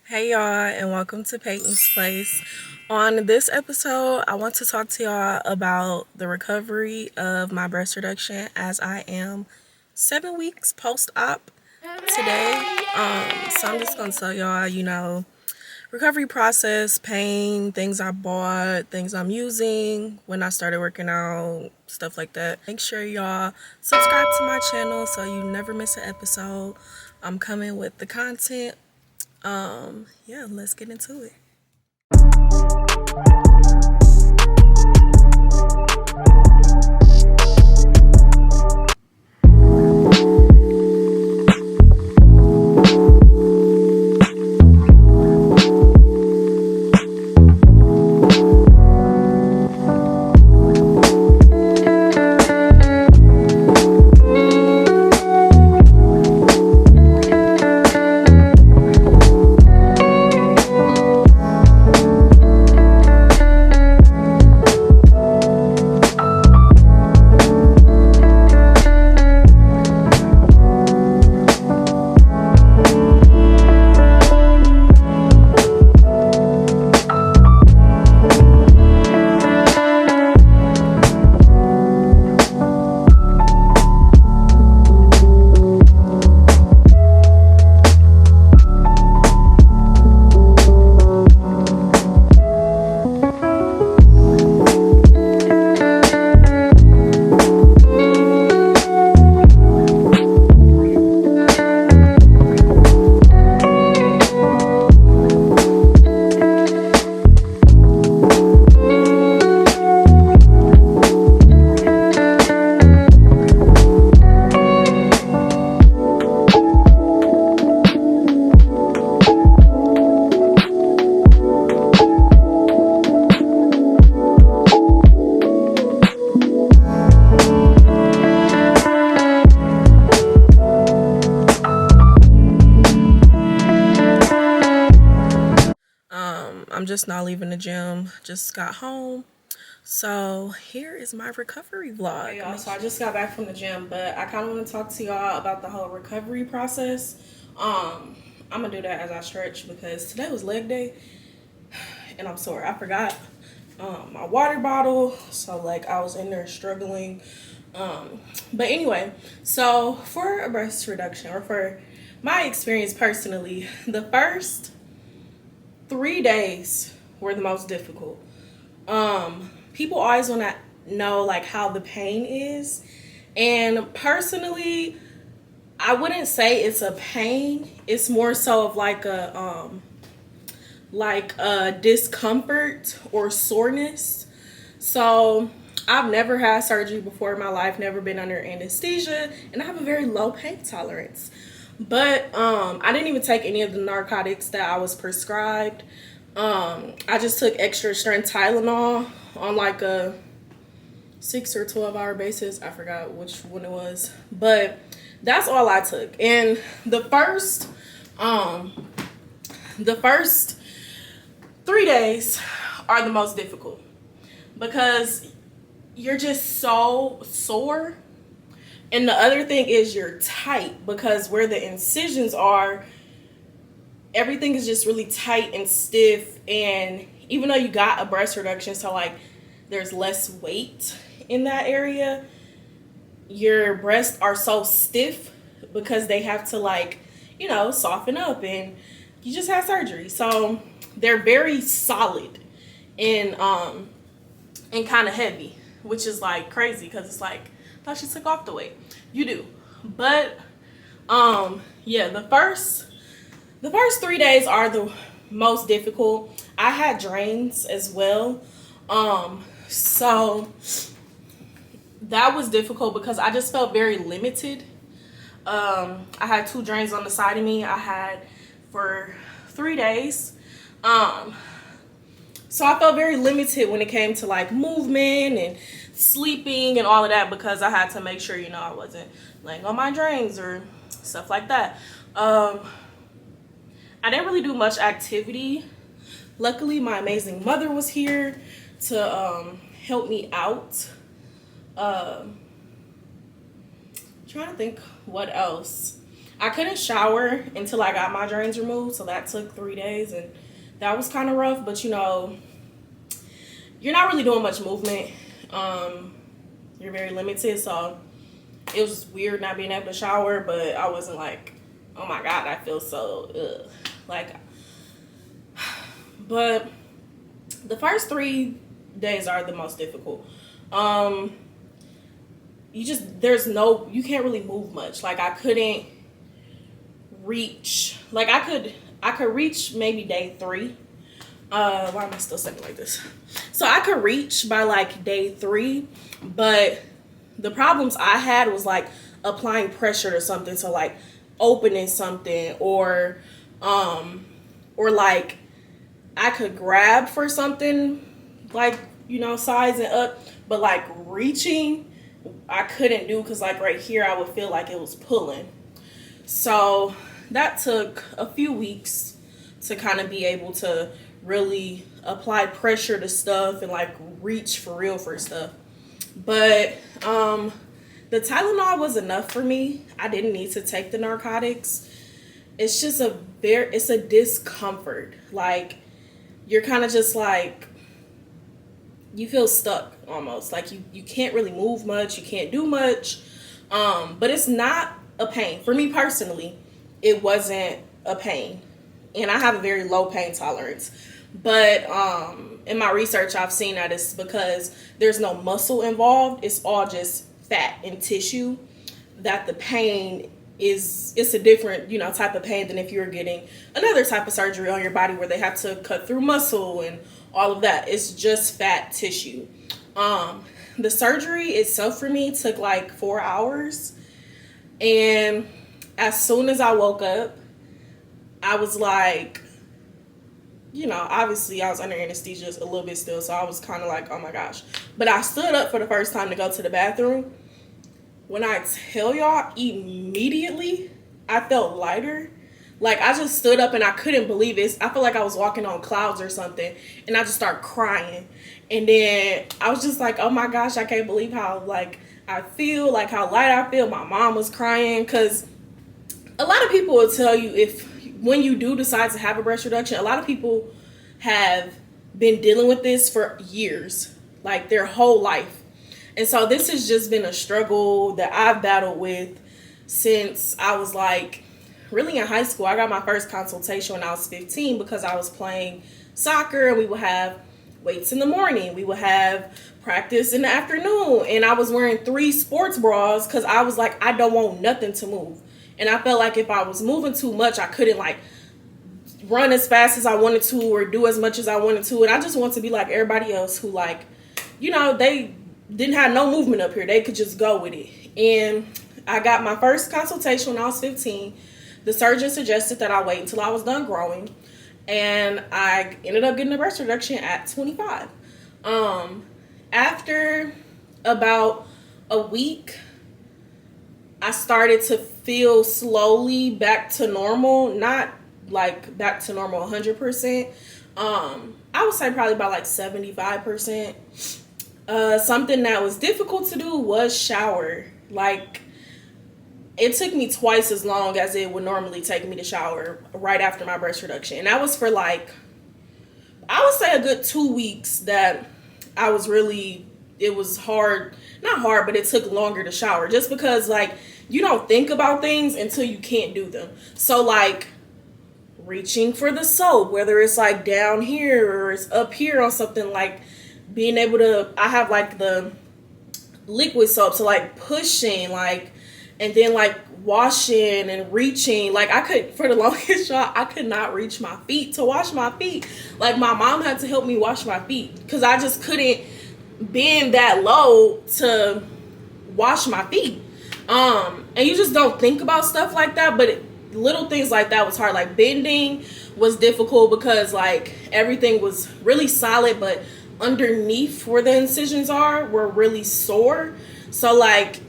Hey y'all, and welcome to Peyton's Place. On this episode, I want to talk to y'all about the recovery of my breast reduction as I am 7 weeks post op today. So I'm just gonna tell y'all, recovery process, pain, things I bought, things I'm using when I started working out, stuff like that. Make sure y'all subscribe to my channel so you never miss an episode. I'm coming with the content. Yeah, let's get into it. I'm just not leaving the gym. Just got home. So here is my recovery vlog. Hey y'all, so I just got back from the gym, but I kind of want to talk to y'all about the whole recovery process. I'm gonna do that as I stretch because today was leg day and I'm sore. I forgot my water bottle, so like I was in there struggling. But anyway, so for a breast reduction, or for my experience personally, the first 3 days were the most difficult. People always want to know like how the pain is, and personally, I wouldn't say it's a pain. It's more so of like a discomfort or soreness. So I've never had surgery before in my life, never been under anesthesia, and I have a very low pain tolerance. But I didn't even take any of the narcotics that I was prescribed. I just took extra strength Tylenol on like a 6 or 12 hour basis. I forgot which one it was, but that's all I took. And the first 3 days are the most difficult because you're just so sore. And the other thing is you're tight because where the incisions are, everything is just really tight and stiff. And even though you got a breast reduction, so like there's less weight in that area, your breasts are so stiff because they have to like, soften up, and you just had surgery. So they're very solid and kind of heavy, which is like crazy because it's like, I thought she took off the weight. You do. But yeah, the first 3 days are the most difficult. I had drains as well. So that was difficult because I just felt very limited. I had 2 drains on the side of me. I had for 3 days. So I felt very limited when it came to like movement and sleeping and all of that because I had to make sure, I wasn't laying on my drains or stuff like that. I didn't really do much activity. Luckily, my amazing mother was here to help me out. Trying to think what else. I couldn't shower until I got my drains removed, so that took 3 days, and that was kind of rough. But you know, you're not really doing much movement. You're very limited, so it was weird not being able to shower. But I wasn't like, oh my god, I feel so like. But the first 3 days are the most difficult. You can't really move much. Like I couldn't reach, like I could reach maybe day 3. Why am I still saying like this? So I could reach by like day 3, but the problems I had was like applying pressure to something, so like opening something, or like I could grab for something, like, you know, sizing up, but like reaching I couldn't do, because like right here I would feel like it was pulling. So that took a few weeks to kind of be able to really apply pressure to stuff and like reach for real for stuff. But the Tylenol was enough for me. I didn't need to take the narcotics. It's just it's a discomfort. Like you're kind of just like, you feel stuck almost. Like you can't really move much. You can't do much. But it's not a pain. For me personally, it wasn't a pain. And I have a very low pain tolerance. But in my research, I've seen that it's because there's no muscle involved. It's all just fat and tissue. That the pain it's a different, you know, type of pain than if you're getting another type of surgery on your body where they have to cut through muscle and all of that. It's just fat tissue. The surgery itself for me took like 4 hours. And as soon as I woke up, I was like, you know, obviously I was under anesthesia a little bit still, so I was kind of like, oh my gosh. But I stood up for the first time to go to the bathroom. When I tell y'all, immediately I felt lighter. Like I just stood up and I couldn't believe it. I felt like I was walking on clouds or something, and I just started crying. And then I was just like, oh my gosh, I can't believe how like I feel, like how light I feel. My mom was crying, because a lot of people will tell you, when you do decide to have a breast reduction, a lot of people have been dealing with this for years, like their whole life. And so this has just been a struggle that I've battled with since I was like really in high school. I got my first consultation when I was 15 because I was playing soccer, and we would have weights in the morning. We would have practice in the afternoon. And I was wearing 3 sports bras because I was like, I don't want nothing to move. And I felt like if I was moving too much, I couldn't like run as fast as I wanted to or do as much as I wanted to. And I just want to be like everybody else who, like, you know, they didn't have no movement up here. They could just go with it. And I got my first consultation when I was 15. The surgeon suggested that I wait until I was done growing. And I ended up getting a breast reduction at 25. After about a week, I started to feel slowly back to normal. Not like back to normal 100%. I would say probably about like 75%. Something that was difficult to do was shower. Like, it took me twice as long as it would normally take me to shower right after my breast reduction. And that was for like, I would say a good 2 weeks that I was really, it was hard, not hard, but it took longer to shower, just because like you don't think about things until you can't do them. So like reaching for the soap, whether it's like down here or it's up here on something, like being able to, I have like the liquid soap, so like pushing, like, and then like washing and reaching. Like I could, for the longest shot, I could not reach my feet to wash my feet. Like my mom had to help me wash my feet because I just couldn't bend that low to wash my feet. And you just don't think about stuff like that, but little things like that was hard. Like bending was difficult because like everything was really solid, but underneath where the incisions are were really sore. So like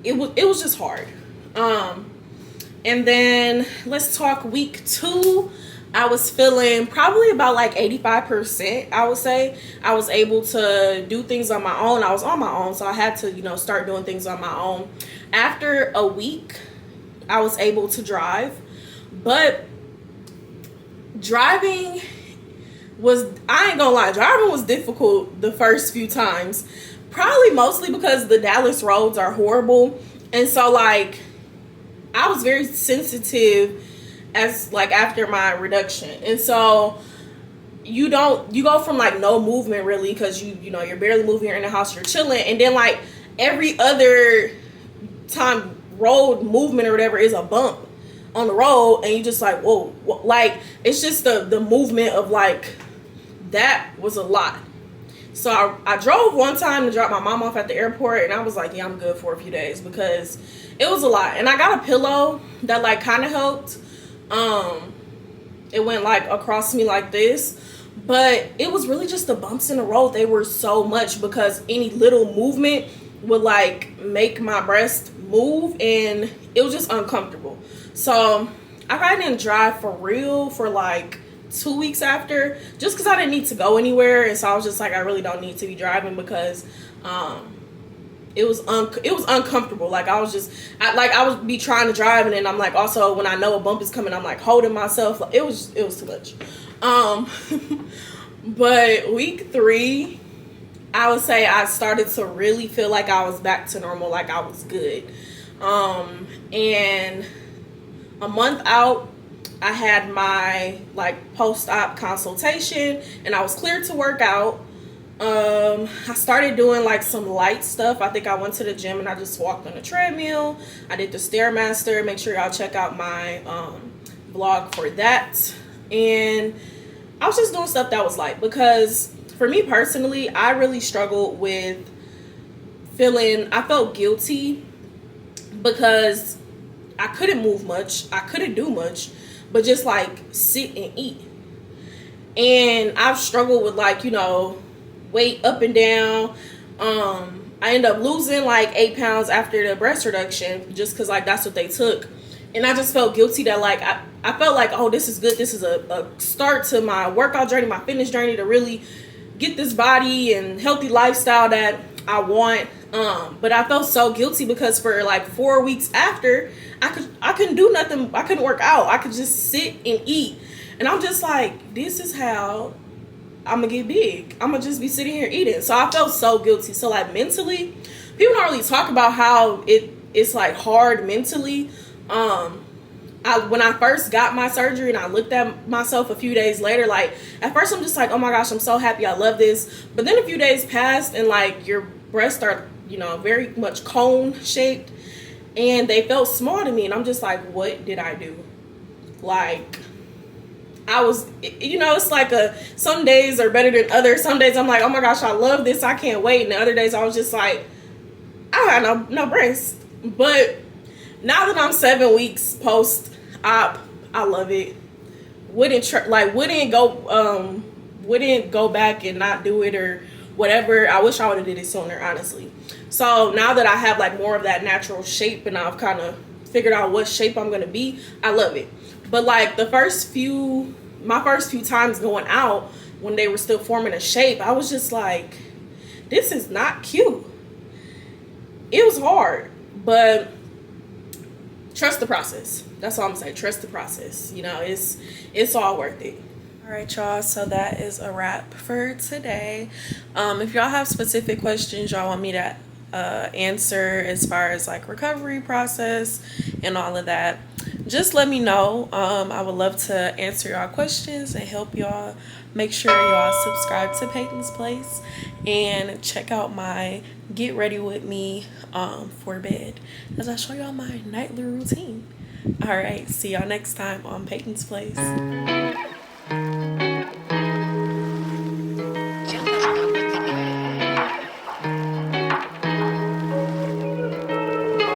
it was just hard. And then let's talk week 2. I was feeling probably about like 85%, I would say. I was able to do things on my own. I was on my own, so I had to, you know, start doing things on my own. After a week, I was able to drive. But driving was, I ain't gonna lie, driving was difficult the first few times. Probably mostly because the Dallas roads are horrible. And so like I was very sensitive as like after my reduction. And so you go from like no movement really, because you're barely moving, you're in the house, you're chilling, and then like every other time road movement or whatever is a bump on the road, and you just like, whoa, like it's just the movement of like, that was a lot. So I drove one time to drop my mom off at the airport, and I was like, yeah, I'm good for a few days because it was a lot. And I got a pillow that like kind of helped. It went like across me like this, but it was really just the bumps in the road. They were so much because any little movement would like make my breast move, and it was just uncomfortable. So I probably didn't drive for real for like 2 weeks after, just because I didn't need to go anywhere. And so I was just like, I really don't need to be driving because it was uncomfortable. Like I would be trying to drive, and then I'm like, also when I know a bump is coming, I'm like holding myself. Like, it was too much. But week 3, I would say I started to really feel like I was back to normal, like I was good. And a month out, I had my like post-op consultation, and I was cleared to work out. I started doing like some light stuff. I think I went to the gym and I just walked on the treadmill. I did the Stairmaster. Make sure y'all check out my vlog for that. And I was just doing stuff that was light, because for me personally, I really struggled with I felt guilty because I couldn't move much. I couldn't do much, but just like sit and eat. And I've struggled with like, weight up and down. I ended up losing like 8 pounds after the breast reduction, just because like that's what they took. And I just felt guilty that like I felt like, oh, this is good. This is a start to my workout journey, my fitness journey, to really get this body and healthy lifestyle that I want. But I felt so guilty because for like 4 weeks after, I couldn't do nothing. I couldn't work out. I could just sit and eat. And I'm just like, this is how I'm gonna get big. I'm gonna just be sitting here eating. So I felt so guilty. So like mentally, people don't really talk about how it's like hard mentally. When I first got my surgery and I looked at myself a few days later, like at first I'm just like, oh my gosh, I'm so happy, I love this. But then a few days passed, and like your breasts are, very much cone shaped, and they felt small to me. And I'm just like, what did I do? Like, I was, it's like some days are better than others. Some days I'm like, oh my gosh, I love this, I can't wait. And the other days I was just like, I had no breast. But now that I'm 7 weeks post-op, I love it. Wouldn't go back and not do it or whatever. I wish I would have did it sooner, honestly. So now that I have like more of that natural shape, and I've kind of figured out what shape I'm gonna be, I love it. But like my first few times going out, when they were still forming a shape, I was just like, this is not cute. It was hard, but trust the process. That's all I'm saying. Trust the process. It's all worth it. All right, y'all. So that is a wrap for today. If y'all have specific questions y'all want me to answer as far as like recovery process and all of that, just let me know. I would love to answer y'all questions and help y'all. Make sure y'all subscribe to Peyton's Place and check out my Get Ready With Me for bed, as I show y'all my nightly routine. All right, see y'all next time on Peyton's Place.